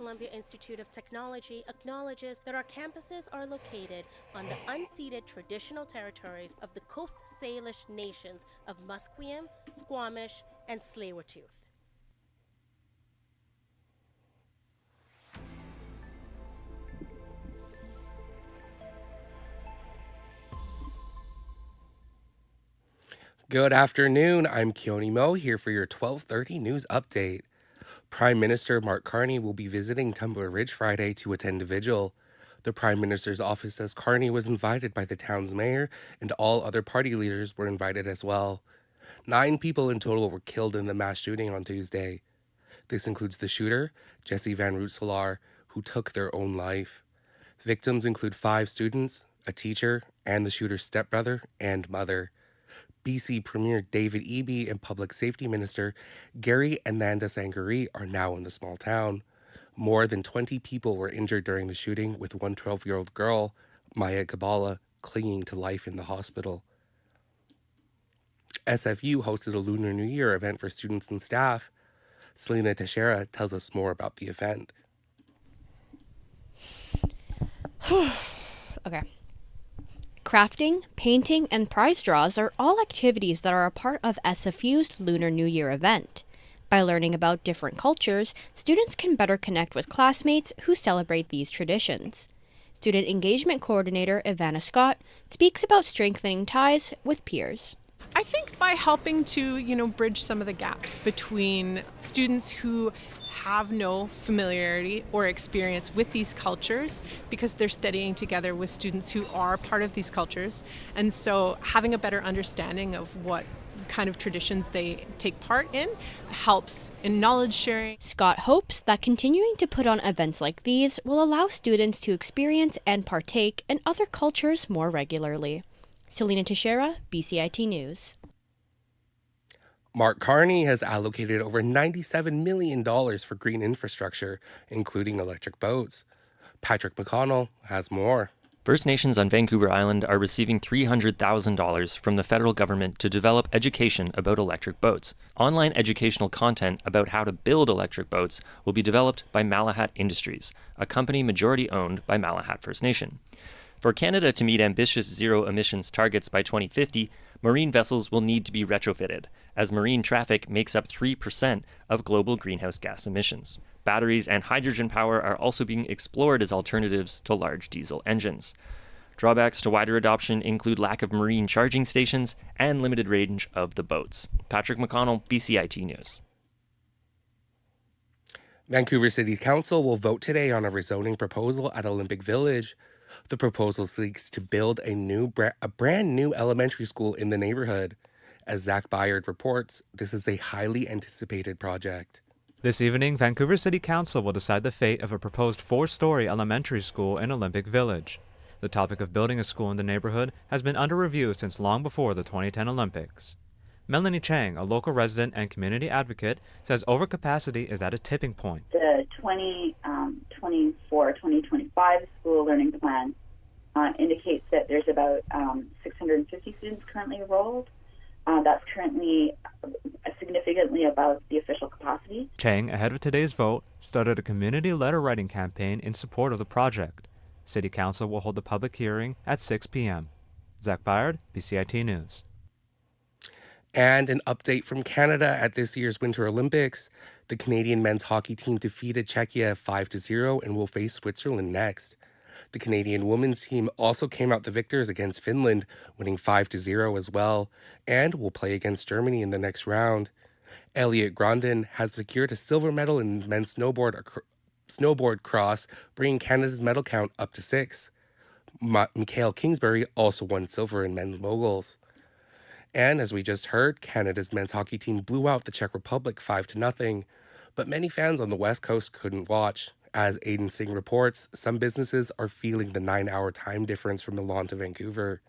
Columbia Institute of Technology acknowledges that our campuses are located on the unceded traditional territories of the Coast Salish nations of Musqueam, Squamish, and Tsleil-Waututh. Good afternoon. I'm Keone Mo here for your 12:30 news update. Prime Minister Mark Carney will be visiting Tumbler Ridge Friday to attend a vigil. The Prime Minister's office says Carney was invited by the town's mayor, and all other party leaders were invited as well. 9 people in total were killed in the mass shooting on Tuesday. This includes the shooter, Jesse Van Rootselaar, who took their own life. Victims include 5 students, a teacher, and the shooter's stepbrother and mother. BC Premier David Eby and Public Safety Minister Gary Ananda Sangari are now in the small town. More than 20 people were injured during the shooting, with one 12-year-old girl, Maya Gabala, clinging to life in the hospital. SFU hosted a Lunar New Year event for students and staff. Selena Teixeira tells us more about the event. Okay. Crafting, painting, and prize draws are all activities that are a part of SFU's Lunar New Year event. By learning about different cultures, students can better connect with classmates who celebrate these traditions. Student Engagement Coordinator Ivana Scott speaks about strengthening ties with peers. I think by helping to, bridge some of the gaps between students who have no familiarity or experience with these cultures because they're studying together with students who are part of these cultures. And so having a better understanding of what kind of traditions they take part in helps in knowledge sharing. Scott hopes that continuing to put on events like these will allow students to experience and partake in other cultures more regularly. Selena Teixeira, BCIT News. Mark Carney has allocated over $97 million for green infrastructure, including electric boats. Patrick McConnell has more. First Nations on Vancouver Island are receiving $300,000 from the federal government to develop education about electric boats. Online educational content about how to build electric boats will be developed by Malahat Industries, a company majority owned by Malahat First Nation. For Canada to meet ambitious zero emissions targets by 2050, marine vessels will need to be retrofitted, as marine traffic makes up 3% of global greenhouse gas emissions. Batteries and hydrogen power are also being explored as alternatives to large diesel engines. Drawbacks to wider adoption include lack of marine charging stations and limited range of the boats. Patrick McConnell, BCIT News. Vancouver City Council will vote today on a rezoning proposal at Olympic Village. The proposal seeks to build a brand new elementary school in the neighborhood. As Zach Byard reports, this is a highly anticipated project. This evening, Vancouver City Council will decide the fate of a proposed 4-story elementary school in Olympic Village. The topic of building a school in the neighborhood has been under review since long before the 2010 Olympics. Melanie Chang, a local resident and community advocate, says overcapacity is at a tipping point. The 2024-2025 school learning plan indicates that there's about 650 students currently enrolled. That's currently significantly above the official capacity. Chang, ahead of today's vote, started a community letter writing campaign in support of the project. City Council will hold a public hearing at 6 p.m. Zach Byard, BCIT News. And an update from Canada at this year's Winter Olympics. The Canadian men's hockey team defeated Czechia 5-0 and will face Switzerland next. The Canadian women's team also came out the victors against Finland, winning 5-0 as well, and will play against Germany in the next round. Elliot Grondin has secured a silver medal in men's snowboard cross, bringing Canada's medal count up to 6. Mikhail Kingsbury also won silver in men's moguls. And as we just heard, Canada's men's hockey team blew out the Czech Republic 5-0, but many fans on the West Coast couldn't watch. As Aiden Singh reports, some businesses are feeling the 9-hour time difference from Milan to Vancouver.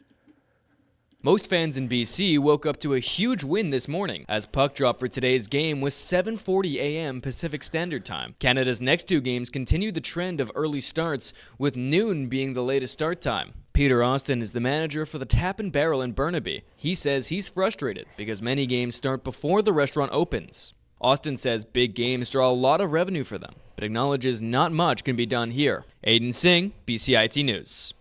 Most fans in BC woke up to a huge win this morning, as puck drop for today's game was 7:40 a.m. Pacific Standard Time. Canada's next 2 games continue the trend of early starts, with noon being the latest start time. Peter Austin is the manager for the Tap and Barrel in Burnaby. He says he's frustrated because many games start before the restaurant opens. Austin says big games draw a lot of revenue for them, but acknowledges not much can be done here. Aiden Singh, BCIT News.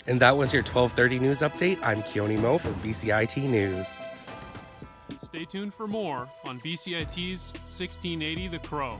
And that was your 12:30 news update. I'm Keone Mo for BCIT News. Stay tuned for more on BCIT's 1680 The Crow.